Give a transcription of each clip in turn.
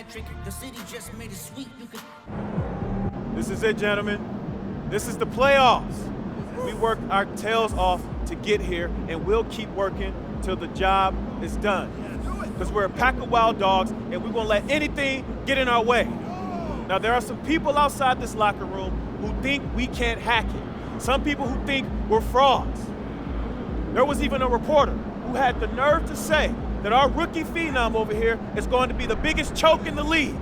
electric. The city just made it sweet. You could. This is it, gentlemen. This is the playoffs. We worked our tails off to get here, and we'll keep working till the job is done. Because we're a pack of wild dogs, and we won't let anything get in our way. Now, there are some people outside this locker room who think we can't hack it. Some people who think we're frauds. There was even a reporter who had the nerve to say that our rookie phenom over here is going to be the biggest choke in the league.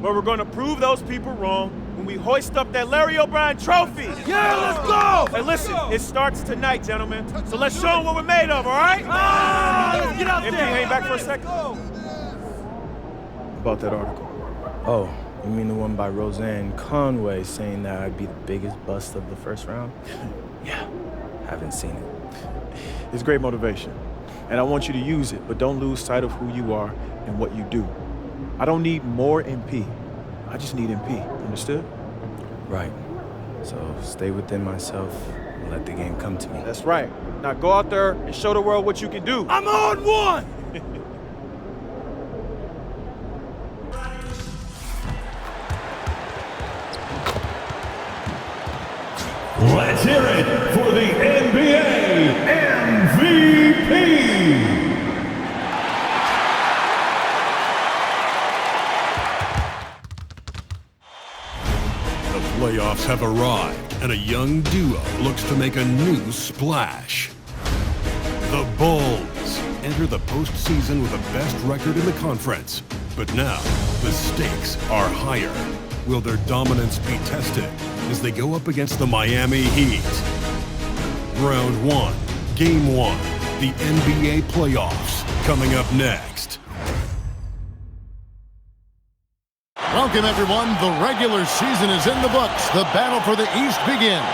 But we're going to prove those people wrong when we hoist up that Larry O'Brien trophy. Yeah, let's go! Hey, listen, it starts tonight, gentlemen. So let's show them what we're made of, all right? Let's get out MP, there. hang back for a second. About that article. Oh, you mean the one by Roseanne Conway saying that I'd be the biggest bust of the first round? Yeah, haven't seen it. It's great motivation, and I want you to use it, but don't lose sight of who you are and what you do. I don't need more MP. I just need MP. Understood? Right. So stay within myself and let the game come to me. That's right. Now go out there and show the world what you can do. I'm on one! Let's hear it for the NBA MVP! The playoffs have arrived, and a young duo looks to make a new splash. The Bulls enter the postseason with the best record in the conference. But now, the stakes are higher. Will their dominance be tested as they go up against the Miami Heat? Round 1, Game 1, the NBA playoffs, coming up next. Welcome, everyone. The regular season is in the books. The battle for the East begins.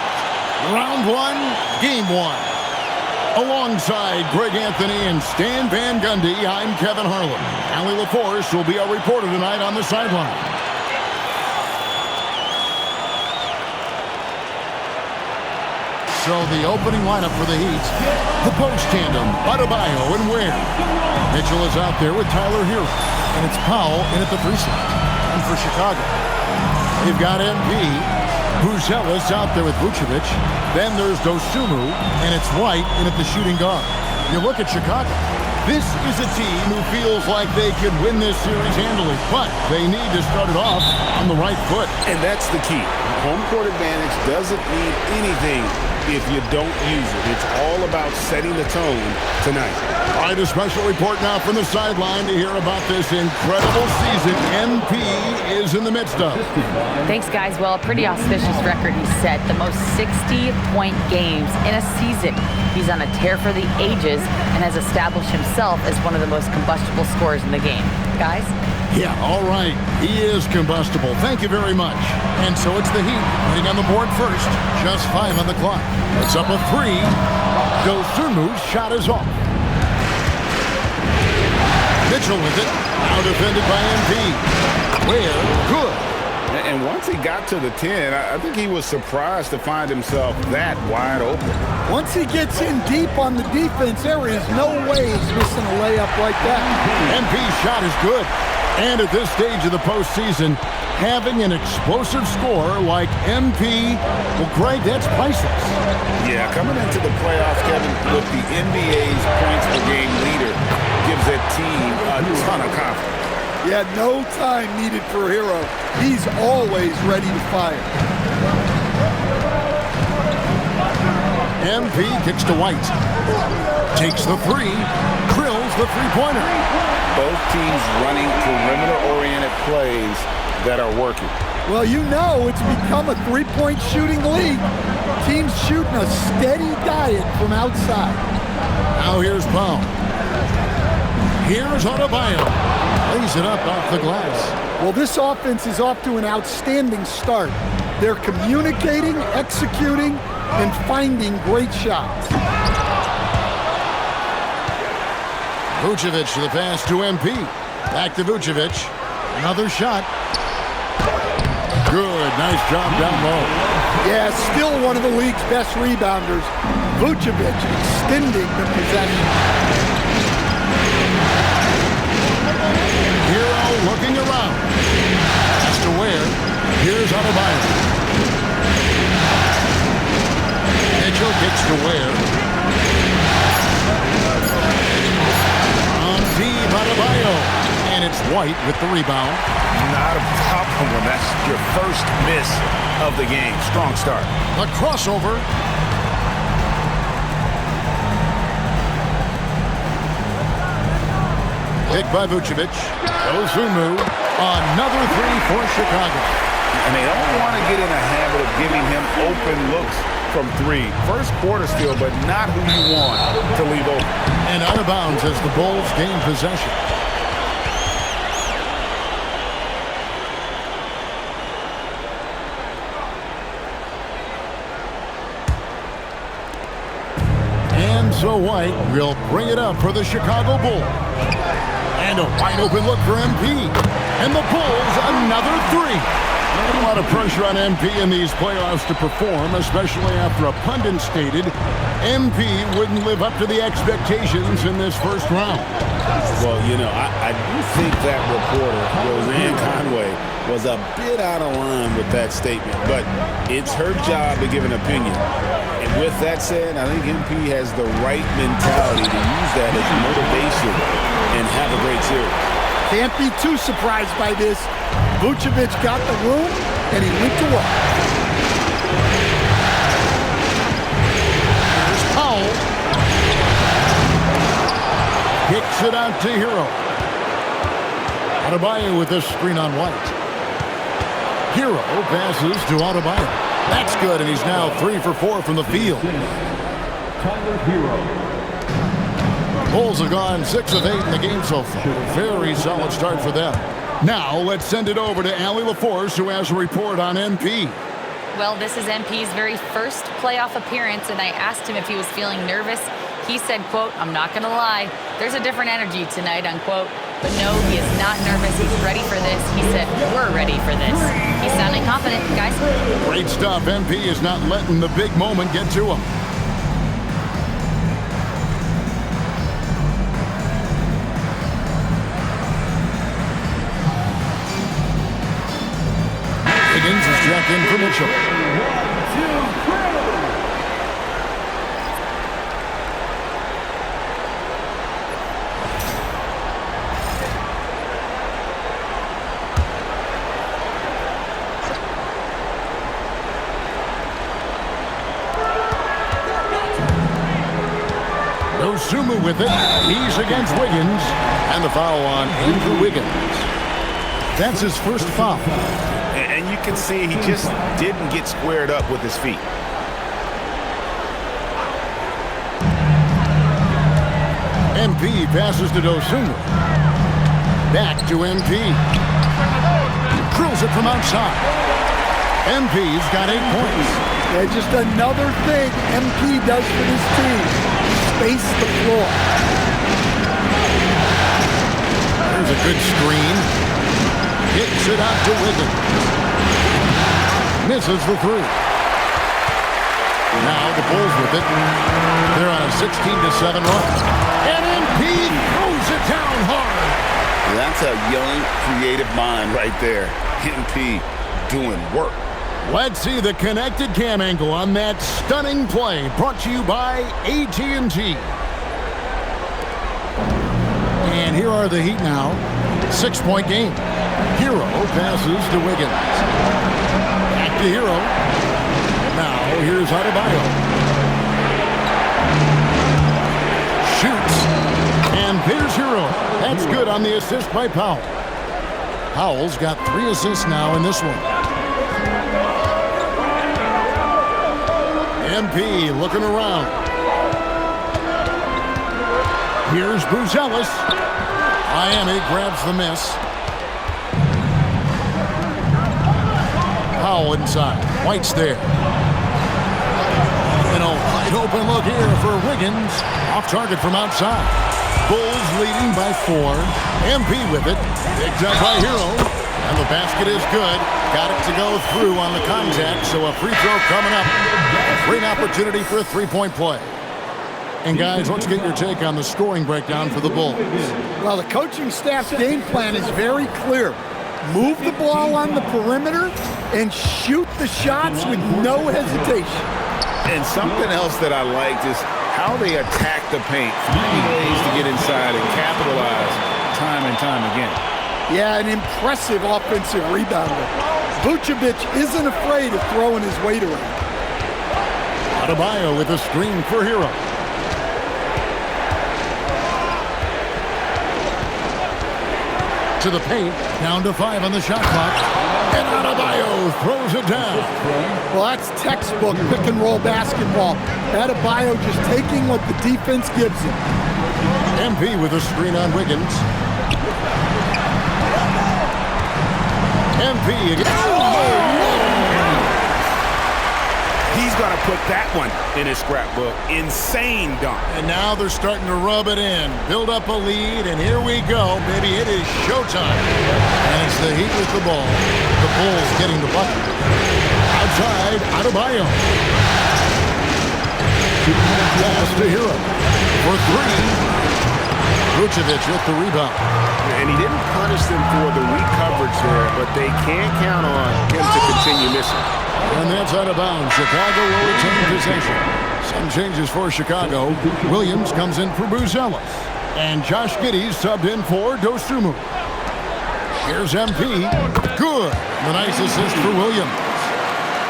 Round 1, Game 1. Alongside Greg Anthony and Stan Van Gundy, I'm Kevin Harlan. Allie LaForce will be our reporter tonight on the sideline. So the opening lineup for the Heat, the post tandem, Adebayo and Ware. Mitchell is out there with Tyler Hero, and it's Powell in at the 3 slot. And for Chicago, they've got MP, Buzelis out there with Vucevic. Then there's Dosunmu, and it's White in at the shooting guard. You look at Chicago. This is a team who feels like they could win this series handily, but they need to start it off on the right foot. And that's the key. Home court advantage doesn't mean anything if you don't use it. It's all about setting the tone tonight. All right, a special report now from the sideline to hear about this incredible season MP is in the midst of. Thanks, guys. Well, a pretty auspicious record he set. The most 60-point games in a season. He's on a tear for the ages and has established himself as one of the most combustible scorers in the game. Guys? Yeah, all right. He is combustible. Thank you very much. And so it's the Heat getting on the board first. Just 5 on the clock. It's up a 3. Dosunmu's shot is off. Mitchell with it. Now defended by MP. Ware, good. And once he got to the 10, I think he was surprised to find himself that wide open. Once he gets in deep on the defense, there is no way he's missing a layup like that. MP's shot is good. And at this stage of the postseason, having an explosive scorer like MP, well, Greg, that's priceless. Yeah, coming into the playoffs, Kevin, with the NBA's points per game leader, gives that team a ton of confidence. Yeah, no time needed for Hero. He's always ready to fire. MP kicks to White. Takes the 3. Drills the three-pointer. Both teams running perimeter-oriented plays that are working. Well, you know it's become a three-point shooting league. Teams shooting a steady diet from outside. Now here's Powell. Here's Adebayo. Lays it up off the glass. Well, this offense is off to an outstanding start. They're communicating, executing, and finding great shots. Vucevic to the pass to MP. Back to Vucevic. Another shot. Good. Nice job down low. Yeah, still one of the league's best rebounders. Vucevic extending the possession. Hero here's Adebayo. Mitchell gets to Ware. On deep, Adebayo. And it's White with the rebound. Not a problem when that's your first miss of the game. Strong start. The crossover. Picked by Vucevic. Ozumu. Another three for Chicago. And they don't want to get in a habit of giving him open looks from three. First quarter still, but not who you want to leave open. And out of bounds as the Bulls gain possession. And so White will bring it up for the Chicago Bulls. And a wide open look for MP. And the Bulls another three. A lot of pressure on MP in these playoffs to perform, especially after a pundit stated MP wouldn't live up to the expectations in this first round. Well, you know, I do think that reporter, Roseanne Conway, was a bit out of line with that statement, but it's her job to give an opinion. And with that said, I think MP has the right mentality to use that as motivation and have a great series. Can't be too surprised by this. Vucevic got the room, and he went to work. Here's Powell. Kicks it out to Hero. Adebayo with this screen on White. Hero passes to Adebayo. That's good, and he's now 3 for 4 from the field. Tyler Hero. Bulls have gone 6 of 8 in the game so far. Very solid start for them. Now let's send it over to Allie LaForce, who has a report on MP. Well, this is MP's very first playoff appearance, and I asked him if he was feeling nervous. He said, quote, "I'm not going to lie, there's a different energy tonight," unquote. But no, he is not nervous. He's ready for this. He said, "We're ready for this." He's sounding confident, guys. Great stuff. MP is not letting the big moment get to him. Higgins is checked in for Mitchell. Ozumu with it. He's against Wiggins. And the foul on Andrew Wiggins. That's his first foul. And you can see he just didn't get squared up with his feet. MP passes to Ozumu. Back to MP. Drills it from outside. MP's got 8 points. Yeah, just another thing MP does for this team. Space the floor. There's a good screen. Kicks it out to Wiggins. Misses the three. Now the Bulls with it. They're on a 16-7 run. And MP throws it down hard. That's a young, creative mind right there. MP doing work. Let's see the connected cam angle on that stunning play, brought to you by AT&T. And here are the Heat now. 6-point game. Hero passes to Wiggins. Back to Hero. Now here's Adebayo. Shoots. And there's Hero. That's good on the assist by Powell. Powell's got 3 assists now in this one. MP looking around. Here's Buzelis. Miami grabs the miss. Powell inside. White's there. And a wide open look here for Wiggins. Off target from outside. Bulls leading by 4. MP with it. Picked up by Hero. And the basket is good. Got it to go through on the contact, so a free throw coming up. Great opportunity for a 3-point play. And guys, let's get your take on the scoring breakdown for the Bulls. Well, the coaching staff's game plan is very clear. Move the ball on the perimeter and shoot the shots with no hesitation. And something else that I liked is how they attack the paint, finding ways to get inside and capitalize time and time again. Yeah, an impressive offensive rebounder. Vucevic isn't afraid of throwing his weight around. Adebayo with a screen for Hero. To the paint, down to 5 on the shot clock. And Adebayo throws it down. Well, that's textbook pick-and-roll basketball. Adebayo just taking what the defense gives him. MP with a screen on Wiggins. MP again. He's going to put that one in his scrapbook. Insane dunk. And now they're starting to rub it in. Build up a lead, and here we go. Maybe it is showtime. And it's the Heat with the ball. The Bulls getting the bucket. Outside, Adebayo. Pass to Hero for 3. Vucevic with the rebound. And he didn't punish them for the weak coverage there, but they can't count on him to continue missing. And that's out of bounds. Chicago will retain possession. Some changes for Chicago. Williams comes in for Buzelis. And Josh Giddey subbed in for Dosunmu. Here's MP. Good. The nice assist for Williams.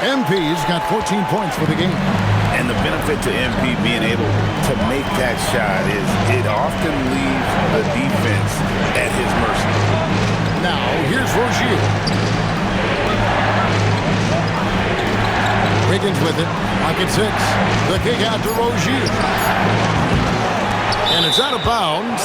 MP's got 14 points for the game. And the benefit to MP being able to make that shot is it often leaves the defense at his mercy. Now, here's Rozier. Wiggins with it. Pocket 6. The kick out to Rozier. And it's out of bounds.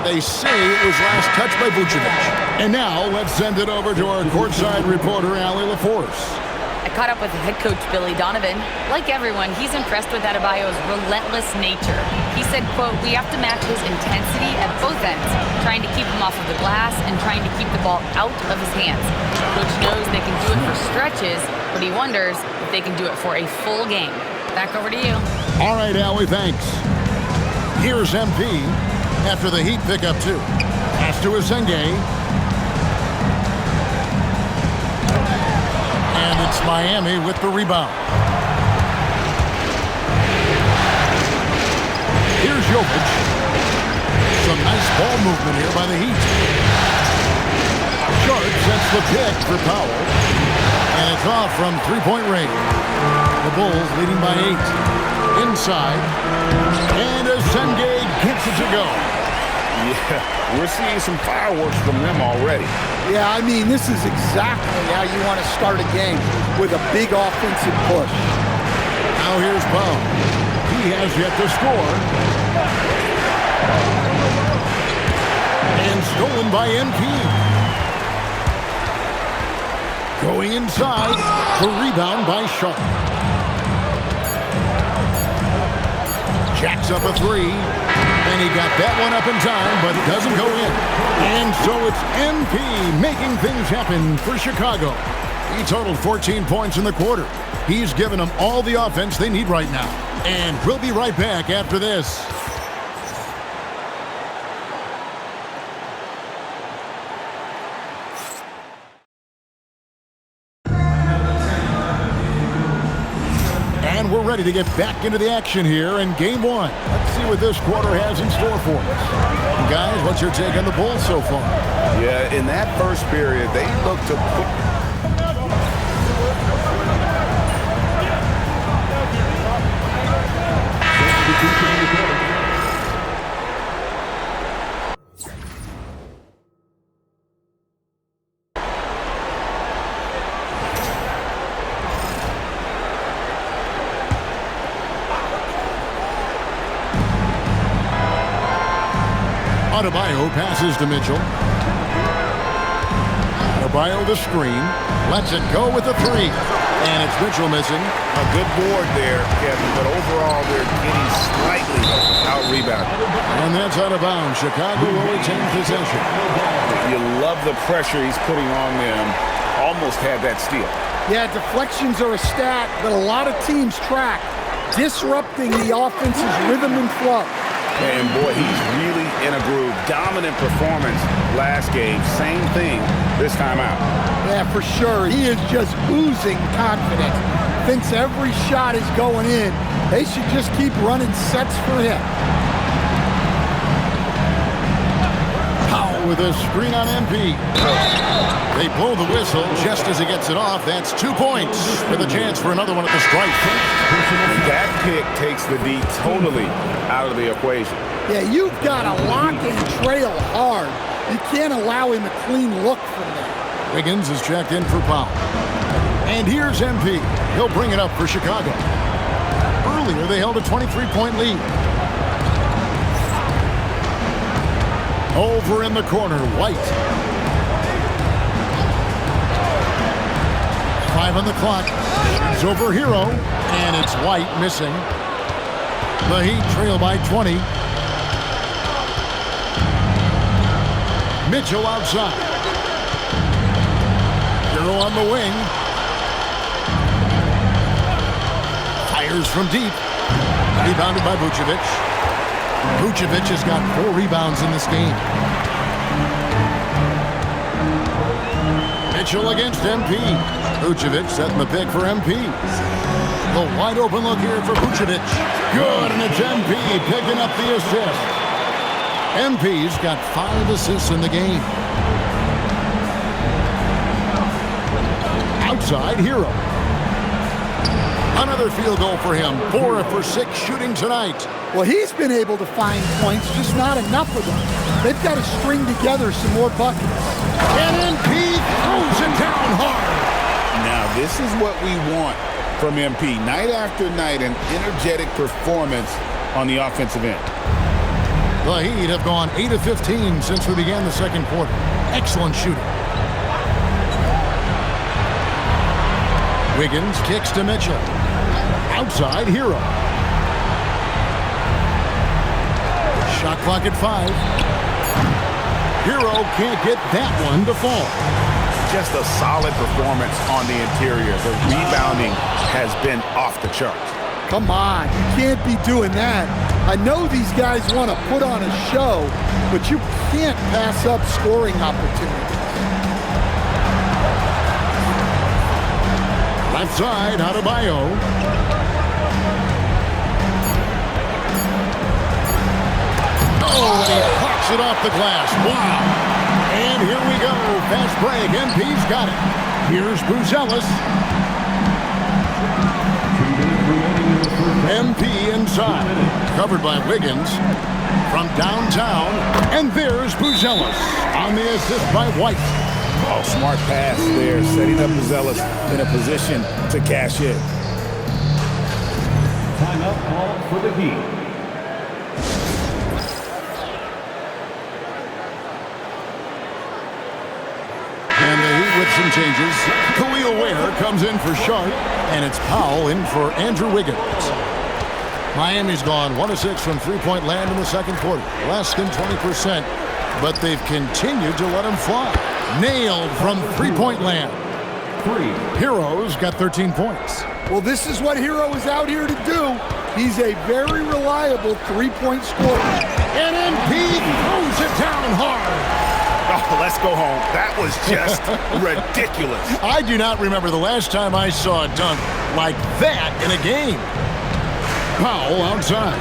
They say it was last touched by Vucevic. And now, let's send it over to our courtside reporter, Allie LaForce. I caught up with head coach Billy Donovan. Like everyone, he's impressed with Adebayo's relentless nature. He said, quote, "We have to match his intensity at both ends, trying to keep him off of the glass and trying to keep the ball out of his hands. Coach knows they can do it for stretches, but he wonders if they can do it for a full game." Back over to you. All right, Allie, thanks. Here's MP after the Heat pick up 2. Pass to Asenge. And it's Miami with the rebound. Here's Jokic. Some nice ball movement here by the Heat. Sharp sets the pick for Powell. And it's off from three-point range. The Bulls leading by 8. Inside. And Asenge gets it to go. Yeah, we're seeing some fireworks from them already. Yeah, I mean, this is exactly how you want to start a game, with a big offensive push. Now here's Powell. He has yet to score. And stolen by MP. Going inside, the rebound by Sharp. Jacks up a 3. And he got that one up in time, but doesn't go in. And so it's MP making things happen for Chicago. He totaled 14 points in the quarter. He's given them all the offense they need right now. And we'll be right back after this. And we're ready to get back into the action here in Game 1. Let's see what this quarter has in store for us. And guys, what's your take on the Bulls so far? Yeah, in that first period, they looked to put... Adebayo passes to Mitchell. Adebayo the screen. Lets it go with the 3. And it's Mitchell missing. A good board there, Kevin, but overall they're getting slightly out-rebounded. And that's out of bounds. Chicago will retain possession. You love the pressure he's putting on them. Almost had that steal. Yeah, deflections are a stat that a lot of teams track, disrupting the offense's rhythm and flow. And boy, he's really in a groove. Dominant performance last game. Same thing this time out. Yeah, for sure. He is just oozing confidence. Thinks every shot is going in. They should just keep running sets for him. Powell with a screen on MP. They blow the whistle just as he gets it off. That's 2 points with a chance for another one at the stripe. That pick takes the D totally out of the equation. Yeah, you've got to lock and trail hard. You can't allow him a clean look from there. Wiggins is checked in for Powell. And here's MP. He'll bring it up for Chicago. Earlier, they held a 23-point lead. Over in the corner, White. 5 on the clock. It's over Hero, and it's White missing. The Heat trail by 20. Mitchell outside. Hero on the wing. Fires from deep. Rebounded by Vucevic. Vucevic has got 4 rebounds in this game. Mitchell against MP. Vucevic setting the pick for MP. The wide open look here for Vucevic. Good, and it's MP picking up the assist. MP's got 5 assists in the game. Outside, Hero. Another field goal for him. 4 for 6 shooting tonight. Well, he's been able to find points, just not enough of them. They've got to string together some more buckets. And MP throws it down hard. Now, this is what we want from MP. Night after night, an energetic performance on the offensive end. The Heat have gone 8 of 15 since we began the second quarter. Excellent shooting. Wiggins kicks to Mitchell. Outside, Hero. Shot clock at 5. Hero can't get that one to fall. Just a solid performance on the interior. The rebounding has been off the charts. Come on, you can't be doing that. I know these guys want to put on a show, but you can't pass up scoring opportunities. Left side, Adebayo. Oh, and he hawks it off the glass. Wow. And here we go. Fast break. MP's got it. Here's Buzelis. MP inside. Covered by Wiggins. From downtown. And there's Buzelis on the assist by White. Oh, smart pass there, setting up Buzelis in a position to cash in. Timeout called for the Heat. And the Heat with some changes. Khalil Ware comes in for Sharp, and it's Powell in for Andrew Wiggins. Miami's gone 1 of 6 from three-point land in the second quarter. Less than 20%, but they've continued to let him fly. Nailed from three-point land. Hero's got 13 points. Well, this is what Hero is out here to do. He's a very reliable three-point scorer. And MP throws it down hard. Oh, let's go home. That was just ridiculous. I do not remember the last time I saw a dunk like that in a game. Powell outside.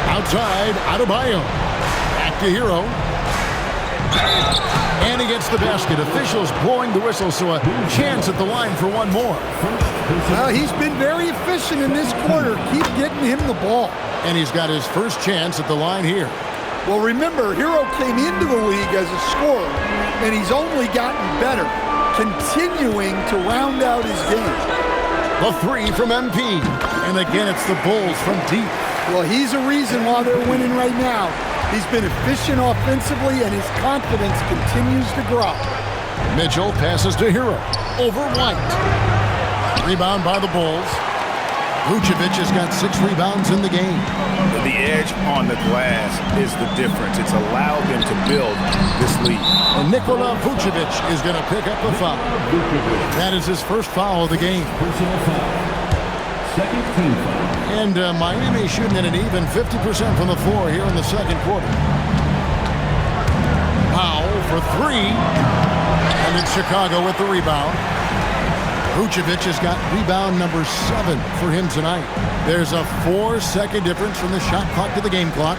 Outside, Adebayo. Back to Hero. And he gets the basket. Officials blowing the whistle, so a chance at the line for one more. Well, he's been very efficient in this quarter. Keep getting him the ball. And he's got his first chance at the line here. Well, remember, Hero came into the league as a scorer, and he's only gotten better, continuing to round out his game. The 3 from MP. And again, it's the Bulls from deep. Well, he's a reason why they're winning right now. He's been efficient offensively, and his confidence continues to grow. Mitchell passes to Hero. Over White. Rebound by the Bulls. Vucevic has got 6 rebounds in the game. The edge on the glass is the difference. It's allowed them to build this lead. And Nikola Vucevic is going to pick up the foul. That is his first foul of the game. Personal foul. Second team foul. And Miami shooting at an even 50% from the floor here in the second quarter. Powell for three. And then Chicago with the rebound. Vucevic has got rebound number 7 for him tonight. There's a 4-second difference from the shot clock to the game clock.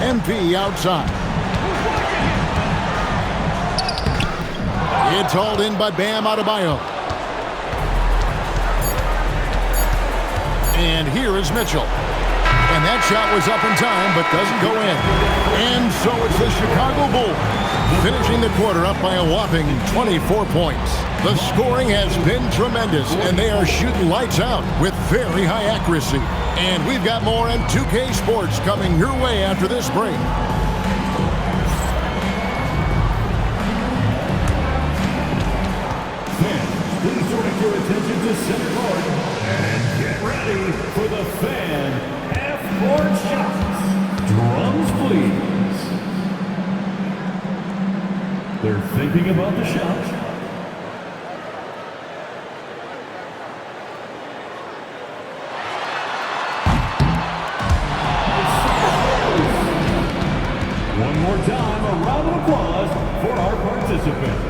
MP outside. It's hauled in by Bam Adebayo. And here is Mitchell. And that shot was up in time, but doesn't go in. And so it's the Chicago Bulls finishing the quarter up by a whopping 24 points. The scoring has been tremendous, and they are shooting lights out with very high accuracy. And we've got more in 2K Sports coming your way after this break. Please direct your attention to center court and get ready for the Fan F-Court shots. Drums, please. They're thinking about the shot. One more time, a round of applause for our participants.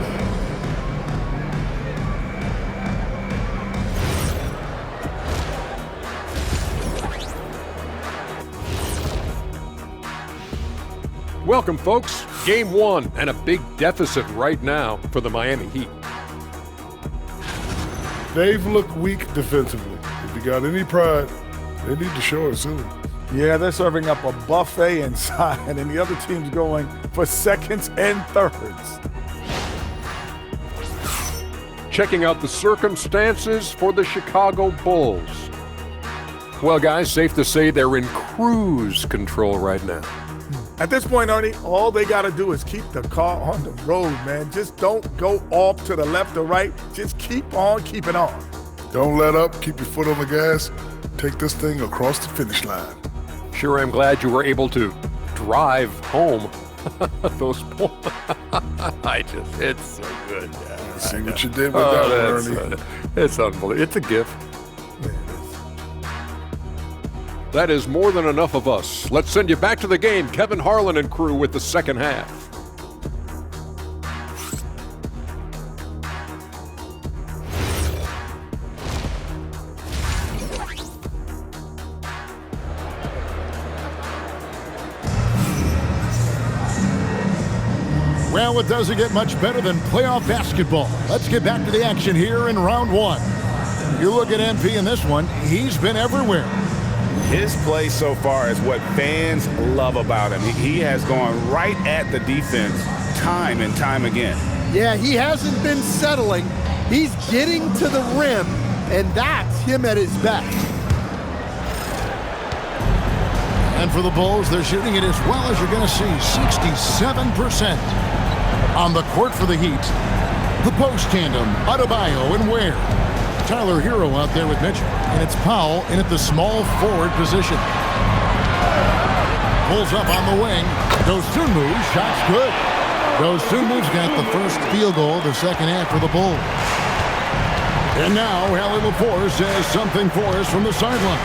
Welcome, folks. Game 1 and a big deficit right now for the Miami Heat. They've looked weak defensively. If you got any pride, they need to show it soon. Yeah, they're serving up a buffet inside, and the other team's going for seconds and thirds. Checking out the circumstances for the Chicago Bulls. Well, guys, safe to say they're in cruise control right now. At this point, Ernie, all they got to do is keep the car on the road, man. Just don't go off to the left or right. Just keep on keeping on. Don't let up. Keep your foot on the gas. Take this thing across the finish line. Sure, I'm glad you were able to drive home those points. It's so good. Yeah, see what you did with that one, Ernie. It's unbelievable. It's a gift. That is more than enough of us. Let's send you back to the game. Kevin Harlan and crew with the second half. Well, it doesn't get much better than playoff basketball. Let's get back to the action here in round 1. You look at MP in this one, he's been everywhere. His play so far is what fans love about him. He has gone right at the defense time and time again. Yeah, he hasn't been settling. He's getting to the rim, and that's him at his best. And for the Bulls, they're shooting it as well as you're going to see, 67%. On the court for the Heat, the post tandem, Adebayo and Ware. Tyler Hero out there with Mitchell, and it's Powell in at the small forward position. Pulls up on the wing. Dosunmu, shot's good. Dosunmu's got the first field goal of the second half for the Bulls. And now, Hallie LaForce has something for us from the sideline.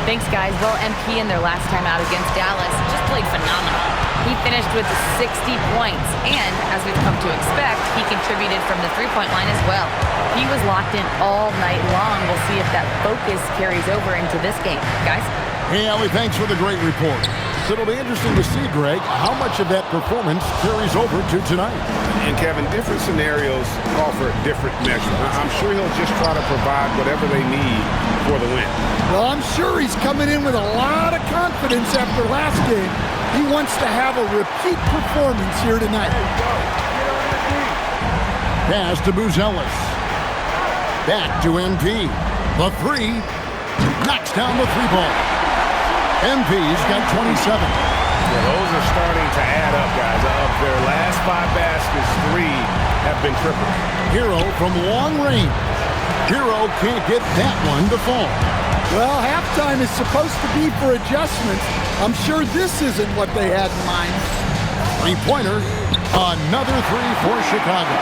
Thanks, guys. Well, MP in their last time out against Dallas just played phenomenal. He finished with 60 points, and as we've come to expect, he contributed from the three-point line as well. He was locked in all night long. We'll see if that focus carries over into this game. Guys? Hey, Allie, thanks for the great report. So it'll be interesting to see, Greg, how much of that performance carries over to tonight. And, Kevin, different scenarios offer different measures. I'm sure he'll just try to provide whatever they need for the win. Well, I'm sure he's coming in with a lot of confidence after last game. He wants to have a repeat performance here tonight. Pass to Buzelis. Back to MP. The three. Knocks down the three ball. MP's got 27. Yeah, those are starting to add up, guys. Of their last 5 baskets, 3 have been triples. Hero from long range. Hero can't get that one to fall. Well, halftime is supposed to be for adjustments. I'm sure this isn't what they had in mind. Three-pointer. Another three for Chicago.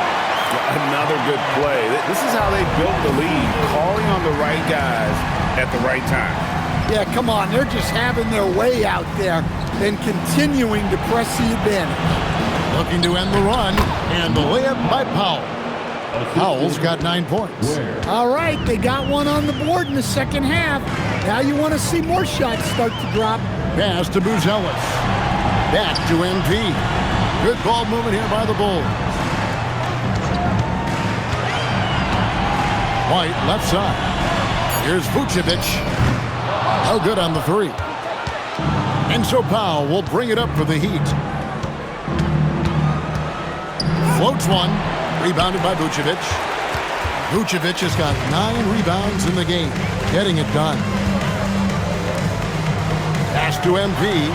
Another good play. This is how they built the lead, calling on the right guys at the right time. Yeah, come on. They're just having their way out there and continuing to press the advantage. Looking to end the run, and the layup by Powell. Powell's got 9 points. All right, they got one on the board in the second half. Now you want to see more shots start to drop. Pass to Buzelis. Back to MP. Good ball movement here by the Bulls. White, left side. Here's Vucevic. No good on the three. And so Powell will bring it up for the Heat. Floats one. Rebounded by Vucevic. Vucevic has got 9 rebounds in the game. Getting it done. Pass to MP.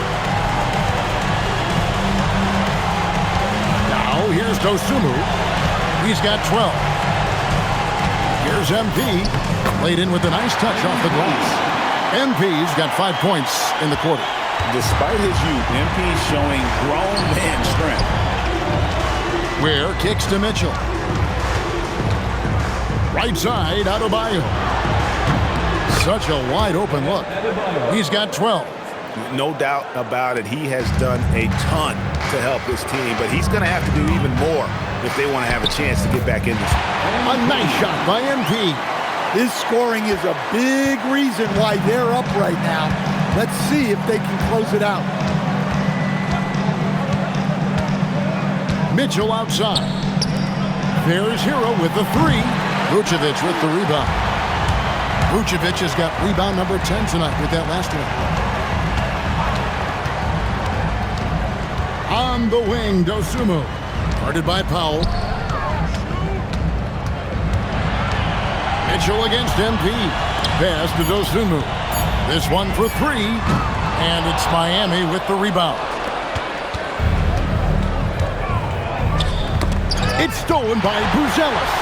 Now here's Dosunmu. He's got 12. Here's MP. Played in with a nice touch off the glass. MP's got 5 points in the quarter. Despite his youth, MP's showing grown man strength. Ware kicks to Mitchell. Right side, Adebayo. Such a wide open look. He's got 12. No doubt about it. He has done a ton to help this team, but he's going to have to do even more if they want to have a chance to get back in this. A nice shot by MP. His scoring is a big reason why they're up right now. Let's see if they can close it out. Mitchell outside. There's Hero with the three. Vucevic with the rebound. Vucevic has got rebound number 10 tonight with that last one. On the wing, Dosunmu. Guarded by Powell. Mitchell against MP. Pass to Dosunmu. This one for 3. And it's Miami with the rebound. It's stolen by Buzelis.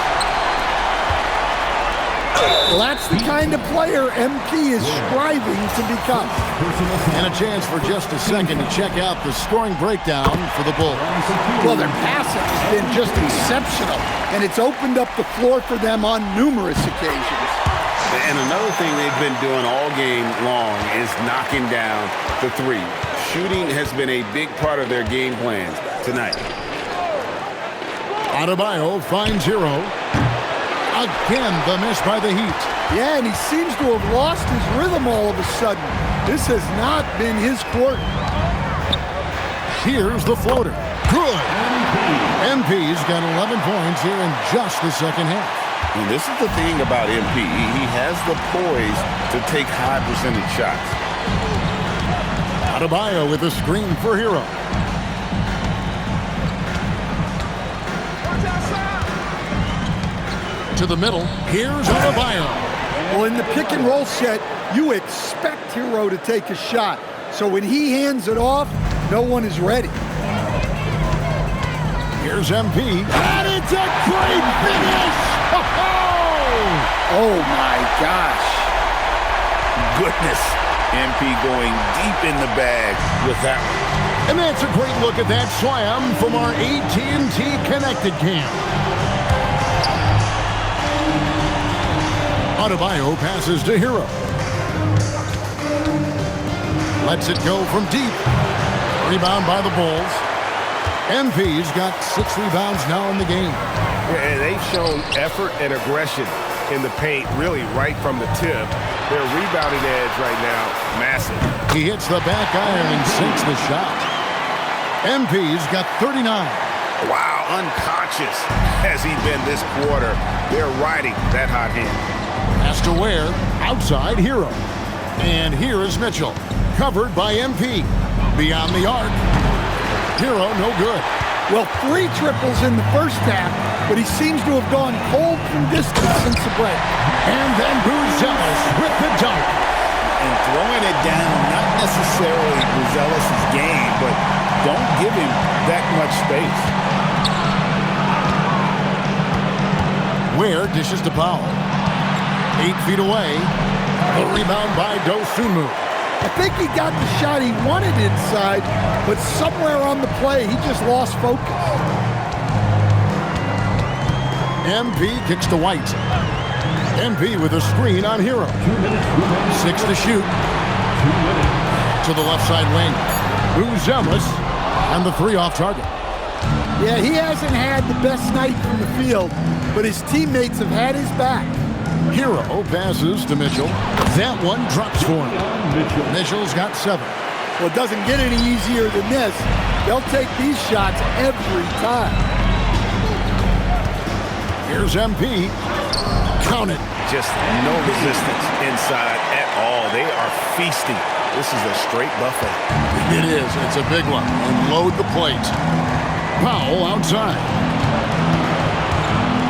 Well, that's the kind of player MP is striving to become. And a chance for just a second to check out the scoring breakdown for the Bulls. Well, their passing has been just exceptional, and it's opened up the floor for them on numerous occasions. And another thing they've been doing all game long is knocking down the three. Shooting has been a big part of their game plans tonight. Adebayo finds Hero. Again, the miss by the Heat. Yeah, and he seems to have lost his rhythm all of a sudden. This has not been his quarter. Here's the floater. Good. MP's got 11 points here in just the second half. And this is the thing about MP. He has the poise to take high percentage shots. Adebayo with a screen for Hero. To the middle. Here's Adebayo. Well, in the pick and roll set, you expect Hero to take a shot. So when he hands it off, no one is ready. Here's MP. And it's a great finish! Oh my gosh. Goodness. MP going deep in the bag with that one. And that's a great look at that slam from our AT&T Connected Cam. Adebayo passes to Hero. Lets it go from deep. Rebound by the Bulls. MP's got 6 rebounds now in the game. Yeah, and they've shown effort and aggression in the paint, really right from the tip. Their rebounding edge right now, massive. He hits the back iron and sinks the shot. MP's got 39. Wow, unconscious has he been this quarter. They're riding that hot hand. Pass to Ware, outside Hero. And here is Mitchell, covered by MP. Beyond the arc. Hero, no good. Well, 3 triples in the first half, but he seems to have gone cold from distance since the break. And then Buzelis with the dunk. And throwing it down, not necessarily Buzelis' game, but don't give him that much space. Ware dishes to Powell. 8 feet away. A rebound by Dosunmu. I think he got the shot he wanted inside, but somewhere on the play, he just lost focus. MP kicks to White. MP with a screen on Hero. 6 to shoot. To the left side wing. Buzelis and the 3 off target. Yeah, he hasn't had the best night from the field, but his teammates have had his back. Hero passes to Mitchell. That one drops for him. Mitchell's got 7. Well, it doesn't get any easier than this. They'll take these shots every time. Here's MP. Count it. Just no resistance inside at all. They are feasting. This is a straight buffet. It is. It's a big one. And load the plate. Powell outside.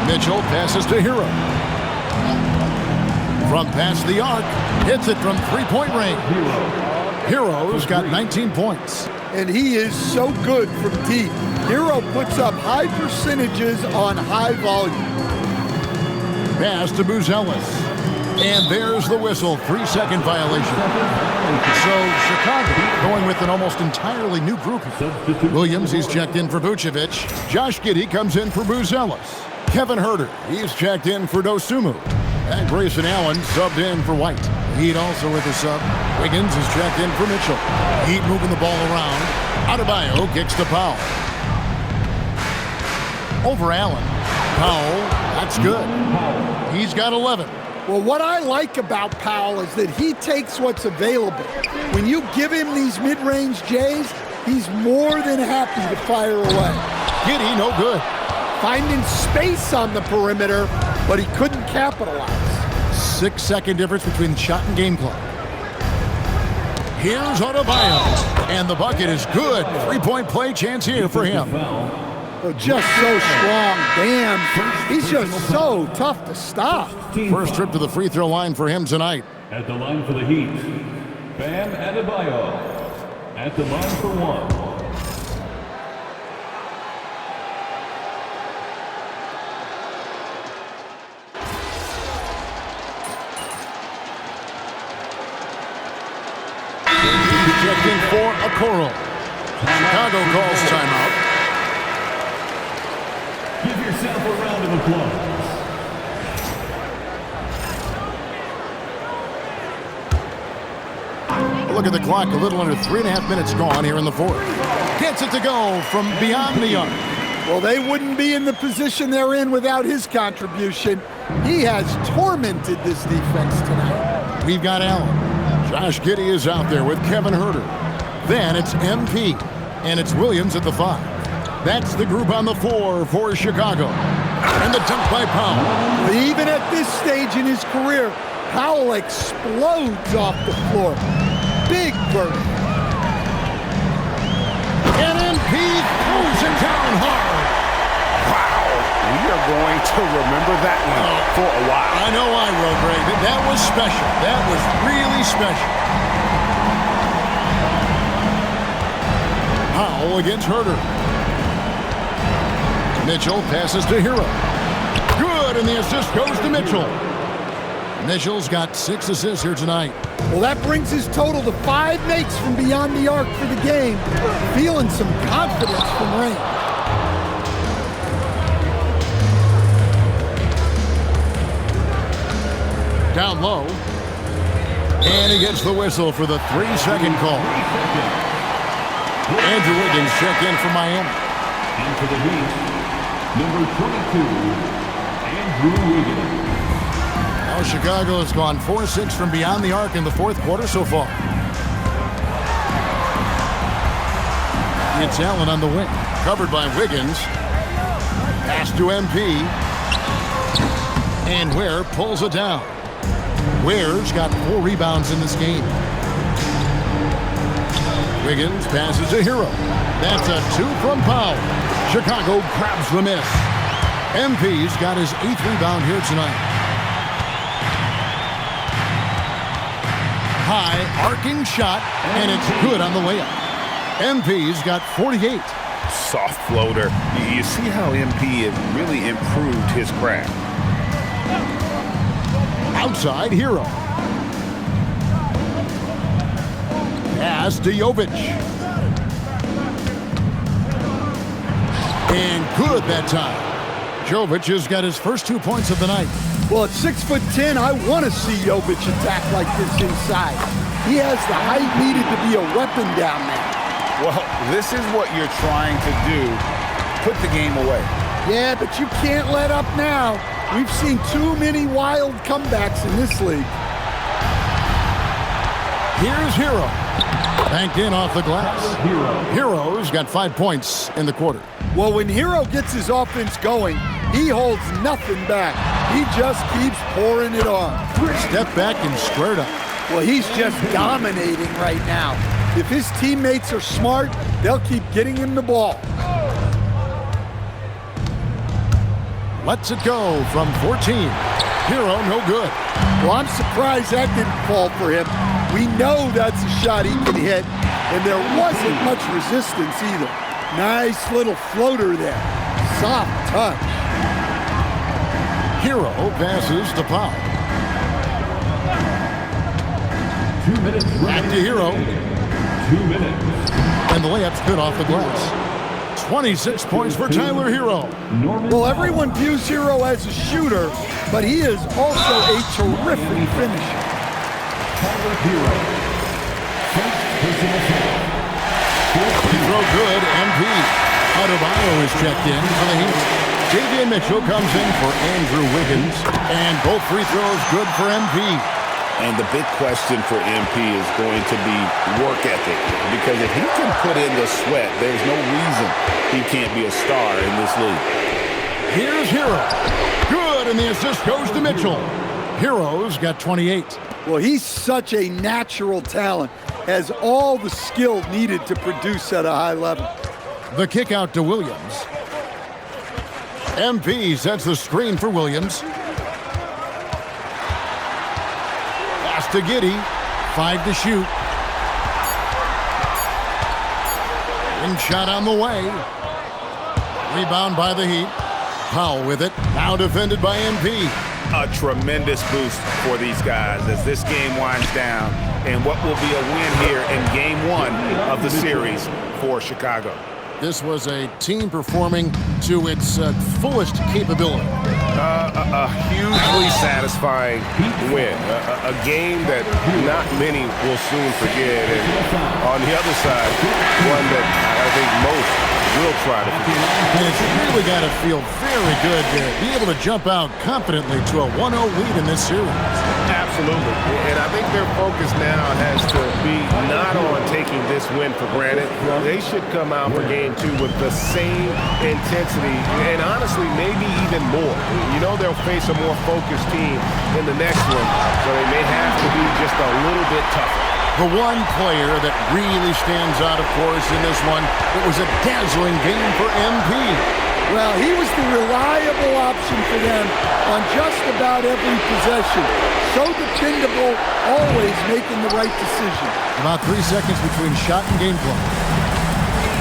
Mitchell passes to Hero. From past the arc. Hits it from 3-point range. Hero's got 19 points. And he is so good from deep. Hero puts up high percentages on high volume. Pass to Buzelis. And there's the whistle. 3-second violation. So Chicago going with an almost entirely new group. Williams, he's checked in for Vucevic. Josh Giddey comes in for Buzelis. Kevin Huerter, he's checked in for Dosunmu. And Grayson Allen subbed in for White. Heat also with a sub. Wiggins is checked in for Mitchell. Heat moving the ball around. Adebayo kicks to Powell. Over Allen. Powell, that's good. He's got 11. Well, what I like about Powell is that he takes what's available. When you give him these mid-range J's, he's more than happy to fire away. Giddey, no good. Finding space on the perimeter, but he couldn't capitalize. 6-second difference between shot and game clock. Here's Adebayo, and the bucket is good. 3-point play chance here for him. Oh, just so strong. Damn, he's just so tough to stop. First trip to the free throw line for him tonight. At the line for the Heat, Bam Adebayo. At the line for 1. Checked in for Okoro. Chicago calls timeout. Give yourself a round of applause. Look at the clock, a little under 3.5 minutes gone here in the fourth. Gets it to go from beyond the arc. Well, they wouldn't be in the position they're in without his contribution. He has tormented this defense tonight. We've got Allen. Josh Giddey is out there with Kevin Huerter. Then it's MP, and it's Williams at the 5. That's the group on the 4 for Chicago. And the dunk by Powell. Even at this stage in his career, Powell explodes off the floor. Big burden. And MP throws it down hard. Wow. We are going to remember that one for a while. I know I will, Greg. That was special. That was really special. Powell against Huerter. Mitchell passes to Hero. Good, and the assist goes to Mitchell. Mitchell's got 6 assists here tonight. Well, that brings his total to 5 makes from beyond the arc for the game. Feeling some confidence from range. Down low. And he gets the whistle for the 3-second call. Andrew Wiggins checked in for Miami. And for the Heat, number 22, Andrew Wiggins. Now Chicago has gone 4-6 from beyond the arc in the fourth quarter so far. It's Allen on the wing. Covered by Wiggins. Pass to MP. And Ware pulls it down. Ware's got 4 rebounds in this game. Wiggins passes to Hero. That's a 2 from Powell. Chicago grabs the miss. MP's got his 8th rebound here tonight. High arcing shot, and it's good on the layup. MP's got 48. Soft floater. You see how MP has really improved his craft. Outside Hero. Pass to Jovic. And good that time. Jovic has got his first 2 points of the night. Well, at 6'10", I want to see Jovic attack like this inside. He has the height needed to be a weapon down there. Well, this is what you're trying to do. Put the game away. Yeah, but you can't let up now. We've seen too many wild comebacks in this league. Here's Hero. Banked in off the glass. Hero's got 5 points in the quarter. Well, when Hero gets his offense going, he holds nothing back. He just keeps pouring it on. Step back and squared up. Well, he's just dominating right now. If his teammates are smart, they'll keep getting him the ball. Lets it go from 14. Hero, no good. Well, I'm surprised that didn't fall for him. We know that's a shot he can hit, and there wasn't much resistance either. Nice little floater there. Soft touch. Hero passes to Powell. 2 minutes. Back to Hero. 2 minutes. And the layup's good off the glass. 26 points for Tyler Hero. Well, everyone views Hero as a shooter, but he is also a terrific finisher. Tyler Hero. First personal foul. Free throw good, MP. Adebayo is checked in for the Heat. Davion Mitchell comes in for Andrew Wiggins, and both free throws good for MP. And the big question for MP is going to be work ethic. Because if he can put in the sweat, there's no reason he can't be a star in this league. Here's Hero. Good, and the assist goes to Mitchell. Hero's got 28. Well, he's such a natural talent, has all the skill needed to produce at a high level. The kick out to Williams. MP sets the screen for Williams. Pass to Giddey. 5 to shoot. In shot on the way. Rebound by the Heat. Powell with it. Now defended by MP. A tremendous boost for these guys as this game winds down and what will be a win here in game 1 of the series for Chicago. This was a team performing to its fullest capability. A hugely satisfying win. A game that not many will soon forget. And on the other side, one that I think most will try to forget. And it's really got to feel very good to be able to jump out confidently to a 1-0 lead in this series. Absolutely. And I think their focus now has to be not on taking this win for granted. They should come out for game 2 with the same intensity and honestly maybe even more. You know they'll face a more focused team in the next one, so they may have to be just a little bit tougher. The one player that really stands out, of course, in this one, it was a dazzling game for MP. Well, he was the reliable option for them on just about every possession. So dependable, always making the right decision. About 3 seconds between shot and game play.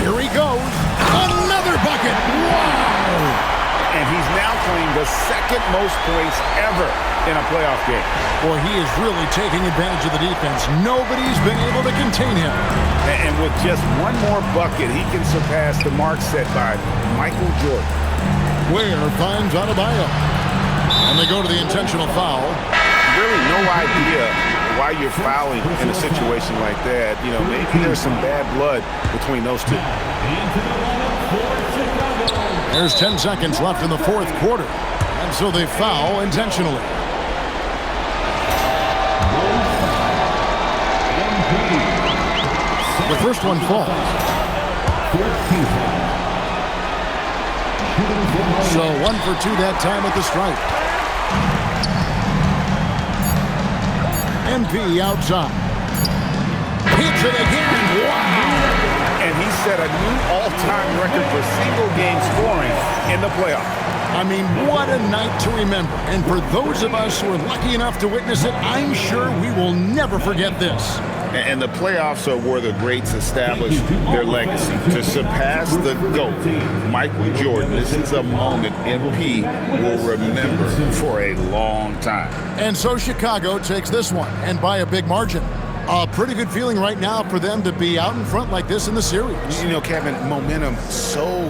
Here he goes. Another bucket. Wow! And he's now claimed the second most points ever in a playoff game. Boy, he is really taking advantage of the defense. Nobody's been able to contain him. And with just one more bucket, he can surpass the mark set by Michael Jordan. Ware finds Adebayo. And they go to the intentional foul. Really no idea why you're fouling in a situation like that. You know, maybe there's some bad blood between those two. There's 10 seconds left in the fourth quarter. And so they foul intentionally. The first one falls. So 1 for 2 that time at the stripe. MP outside. Hits it again. Wow! And he set a new all-time record for single-game scoring in the playoffs. I mean, what a night to remember. And for those of us who are lucky enough to witness it, I'm sure we will never forget this. And the playoffs are where the greats establish their legacy. To surpass the GOAT, Michael Jordan, this is a moment MP will remember for a long time. And so Chicago takes this one, and by a big margin. A pretty good feeling right now for them to be out in front like this in the series. You know, Kevin, momentum so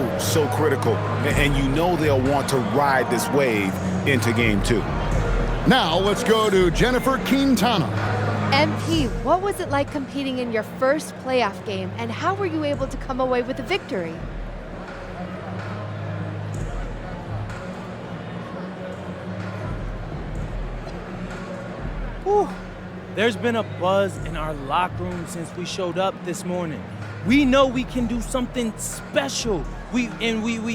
critical, and you know they'll want to ride this wave into game 2. Now let's go to Jennifer Quintana. MP, what was it like competing in your first playoff game, and how were you able to come away with a victory? Whew. There's been a buzz in our locker room since we showed up this morning. We know we can do something special. We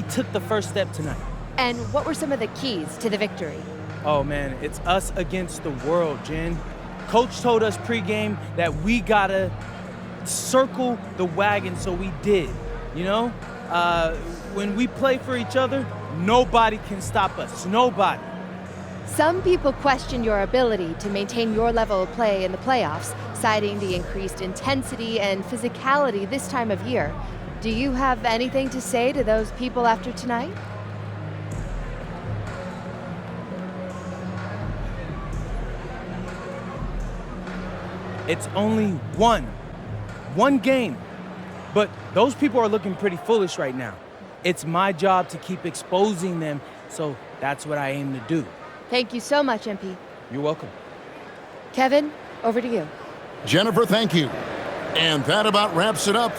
took the first step tonight. And what were some of the keys to the victory? Oh man, it's us against the world, Jen. Coach told us pregame that we gotta circle the wagon, so we did. You know, when we play for each other, nobody can stop us. Nobody. Some people question your ability to maintain your level of play in the playoffs, citing the increased intensity and physicality this time of year. Do you have anything to say to those people after tonight? It's only one game. But those people are looking pretty foolish right now. It's my job to keep exposing them, so that's what I aim to do. Thank you so much, MP. You're welcome. Kevin, over to you. Jennifer, thank you. And that about wraps it up